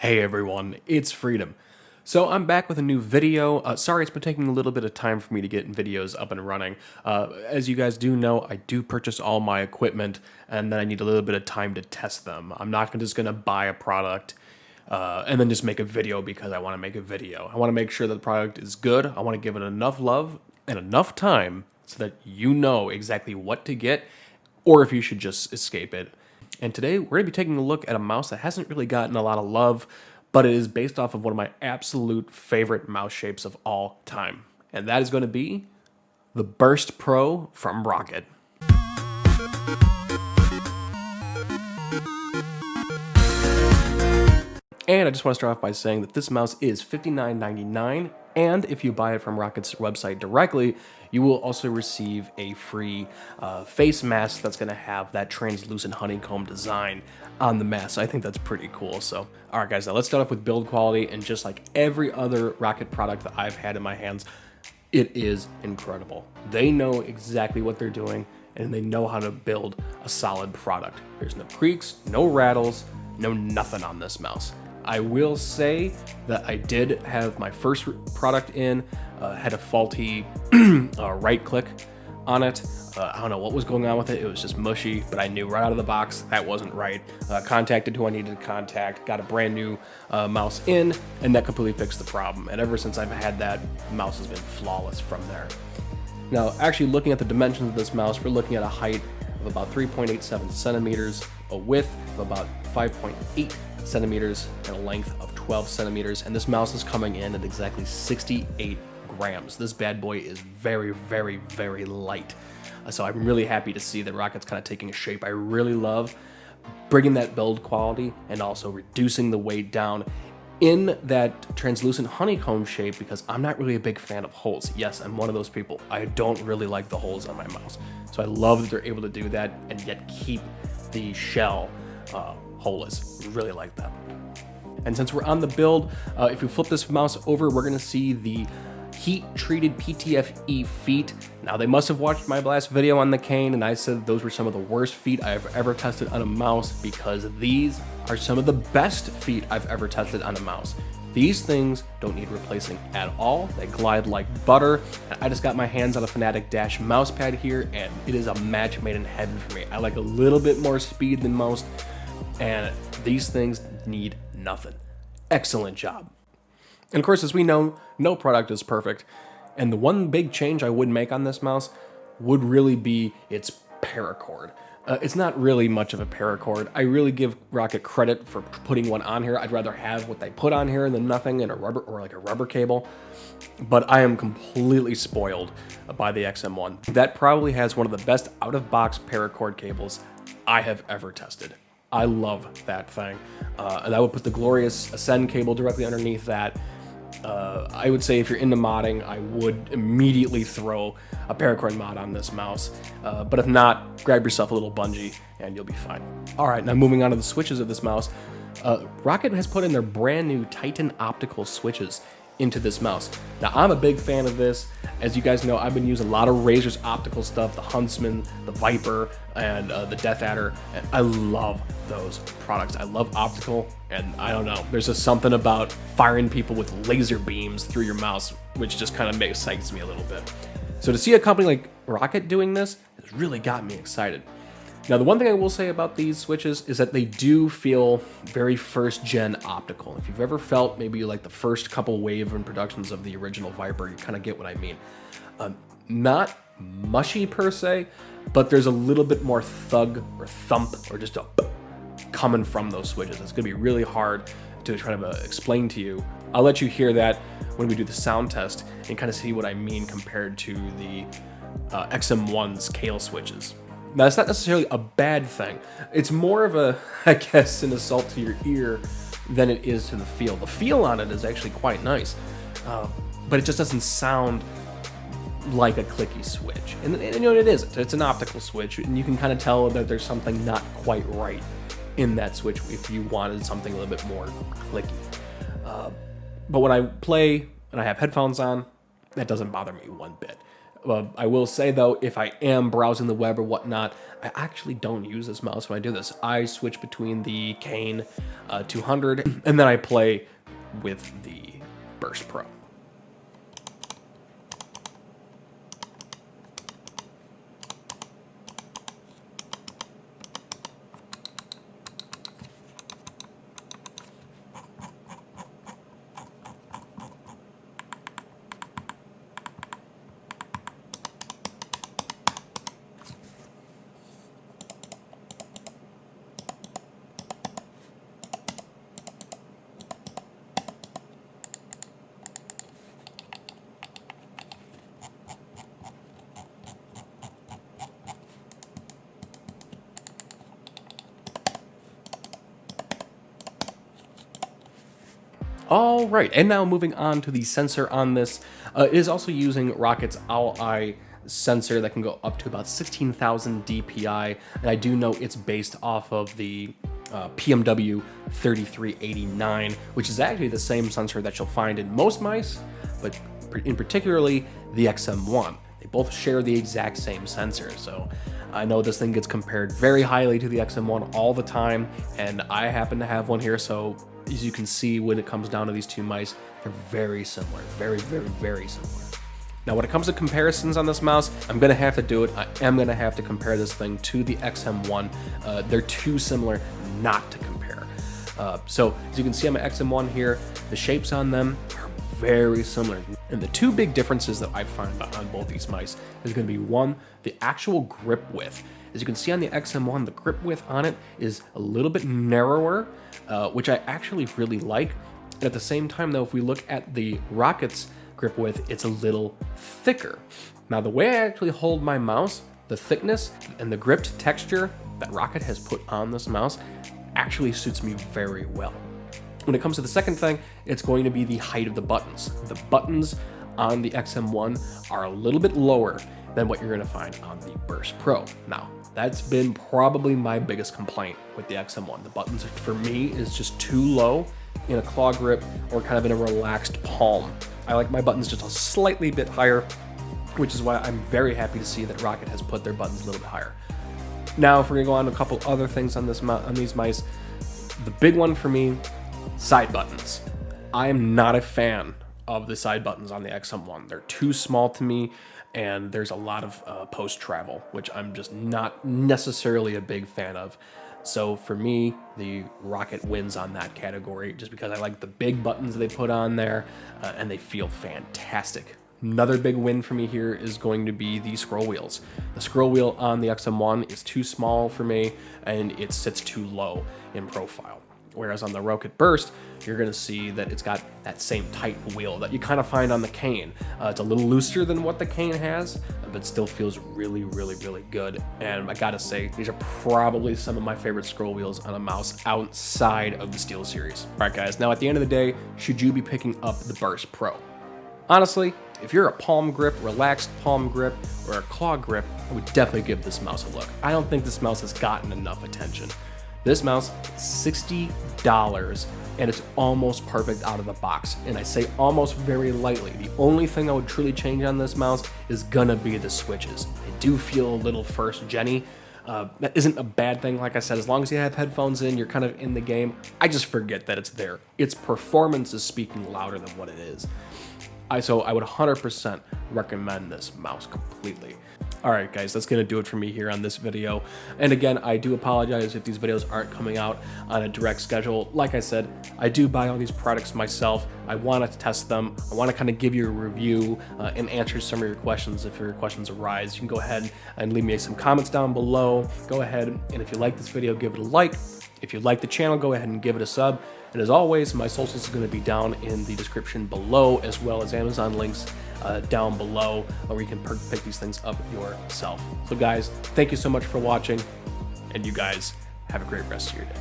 Hey everyone, it's Freedom. So I'm back with a new video. Sorry it's been taking a little bit of time for me to get videos up and running. As you guys do know, I do purchase all my equipment and then I need a little bit of time to test them. I'm not just going to buy a product and then just make a video because I want to make a video. I want to make sure that the product is good. I want to give it enough love and enough time so that you know exactly what to get or if you should just escape it. And today we're going to be taking a look at a mouse that hasn't really gotten a lot of love, but it is based off of one of my absolute favorite mouse shapes of all time. And that is going to be the Burst Pro from Roccat. And I just want to start off by saying that this mouse is $59.99, and if you buy it from Rockat's website directly, you will also receive a free face mask that's going to have that translucent honeycomb design on the mask. So I think that's pretty cool. So, all right, guys, now let's start off with build quality, and just like every other Roccat product that I've had in my hands, it is incredible. They know exactly what they're doing, and they know how to build a solid product. There's no creaks, no rattles, no nothing on this mouse. I will say that I did have my first product in, had a faulty right click on it. I don't know what was going on with it. It was just mushy, but I knew right out of the box that wasn't right. Contacted who I needed to contact, got a brand new mouse in, and that completely fixed the problem. And ever since I've had that, the mouse has been flawless from there. Now, actually looking at the dimensions of this mouse, we're looking at a height of about 3.87 centimeters, a width of about 5.8 centimeters, and a length of 12 centimeters. And this mouse is coming in at exactly 68 grams. This bad boy is very, very, very light. So I'm really happy to see that Rockat's kind of taking a shape I really love, bringing that build quality and also reducing the weight down in that translucent honeycomb shape, because I'm not really a big fan of holes. Yes, I'm one of those people. I don't really like the holes on my mouse. So I love that they're able to do that and yet keep the shell holeless. Really like that. And since we're on the build, if we flip this mouse over, we're gonna see the heat-treated PTFE feet. Now, they must have watched my last video on the cane, and I said those were some of the worst feet I've ever tested on a mouse, because these are some of the best feet I've ever tested on a mouse. These things don't need replacing at all. They glide like butter. I just got my hands on a Fanatic Dash mouse pad here, and it is a match made in heaven for me. I like a little bit more speed than most, and these things need nothing. Excellent job. And of course, as we know, no product is perfect. And the one big change I would make on this mouse would really be its paracord. It's not really much of a paracord. I really give Roccat credit for putting one on here. I'd rather have what they put on here than nothing in a rubber or like a rubber cable. But I am completely spoiled by the XM1. That probably has one of the best out-of-box paracord cables I have ever tested. I love that thing. And I would put the glorious Ascend cable directly underneath that. I would say if you're into modding, I would immediately throw a paracord mod on this mouse. But if not, grab yourself a little bungee and you'll be fine. All right, now moving on to the switches of this mouse. Roccat has put in their brand new Titan optical switches into this mouse. Now, I'm a big fan of this. As you guys know, I've been using a lot of Razer's optical stuff, the Huntsman, the Viper, and the Death Adder, and I love those products. I love optical, and I don't know, there's just something about firing people with laser beams through your mouse, which just kind of excites me a little bit. So to see a company like Roccat doing this has really got me excited. Now, the one thing I will say about these switches is that they do feel very first-gen optical. If you've ever felt maybe like the first couple wave introductions of the original Viper, you kind of get what I mean. Not mushy per se, but there's a little bit more thug or thump or just a coming from those switches. It's gonna be really hard to try to explain to you. I'll let you hear that when we do the sound test and kind of see what I mean compared to the XM1's Kale switches. Now, that's not necessarily a bad thing. It's more of a, I guess, an assault to your ear than it is to the feel. The feel on it is actually quite nice, but it just doesn't sound like a clicky switch. And you know what it isn't. It's an optical switch, and you can kind of tell that there's something not quite right in that switch if you wanted something a little bit more clicky. But when I play and I have headphones on, that doesn't bother me one bit. I will say though, if I am browsing the web or whatnot, I actually don't use this mouse when I do this. I switch between the Cane 200 and then I play with the Burst Pro. All right, and now moving on to the sensor on this, it is also using Roccat's Owl Eye sensor that can go up to about 16,000 DPI, and I do know it's based off of the PMW 3389, which is actually the same sensor that you'll find in most mice, but in particularly the XM1. They both share the exact same sensor, so I know this thing gets compared very highly to the XM1 all the time, and I happen to have one here, so as you can see, when it comes down to these two mice, they're very similar, very, very, very similar. Now, when it comes to comparisons on this mouse, I'm gonna have to do it. I am gonna have to compare this thing to the XM1. They're too similar not to compare. So as you can see on my XM1 here, the shapes on them are very similar. And the two big differences that I find on both these mice is gonna be one, the actual grip width. As you can see on the XM1, the grip width on it is a little bit narrower, which I actually really like. And at the same time though, if we look at the Roccat's grip width, it's a little thicker. Now the way I actually hold my mouse, the thickness and the gripped texture that Roccat has put on this mouse actually suits me very well. When it comes to the second thing, it's going to be the height of the buttons. The buttons on the XM1 are a little bit lower than what you're gonna find on the Burst Pro. Now, that's been probably my biggest complaint with the XM1. The buttons for me is just too low in a claw grip or kind of in a relaxed palm. I like my buttons just a slightly bit higher, which is why I'm very happy to see that Roccat has put their buttons a little bit higher. Now, if we're gonna go on to a couple other things on these mice, the big one for me, side buttons. I am not a fan of the side buttons on the XM1. They're too small to me, and there's a lot of post travel, which I'm just not necessarily a big fan of. So for me, the Roccat wins on that category just because I like the big buttons they put on there, and they feel fantastic. Another big win for me here is going to be the scroll wheels. The scroll wheel on the XM1 is too small for me, and it sits too low in profile. Whereas on the Roccat Burst, you're gonna see that it's got that same tight wheel that you kind of find on the Cane. It's a little looser than what the Cane has, but still feels really, really, really good. And I gotta say, these are probably some of my favorite scroll wheels on a mouse outside of the Steel series. All right, guys, now at the end of the day, should you be picking up the Burst Pro? Honestly, if you're a palm grip, relaxed palm grip, or a claw grip, I would definitely give this mouse a look. I don't think this mouse has gotten enough attention. This mouse is $60 and it's almost perfect out of the box. And I say almost very lightly. The only thing I would truly change on this mouse is gonna be the switches. They do feel a little first gen-y. That isn't a bad thing. Like I said, as long as you have headphones in, you're kind of in the game. I just forget that it's there. Its performance is speaking louder than what it is. So I would 100% recommend this mouse completely. All right, guys, that's gonna do it for me here on this video. And again, I do apologize if these videos aren't coming out on a direct schedule. Like I said, I do buy all these products myself. I wanna test them. I wanna kind of give you a review and answer some of your questions if your questions arise. You can go ahead and leave me some comments down below. Go ahead, and if you like this video, give it a like. If you like the channel, go ahead and give it a sub. And as always, my socials are going to be down in the description below, as well as Amazon links down below, where you can pick these things up yourself. So guys, thank you so much for watching, and you guys have a great rest of your day.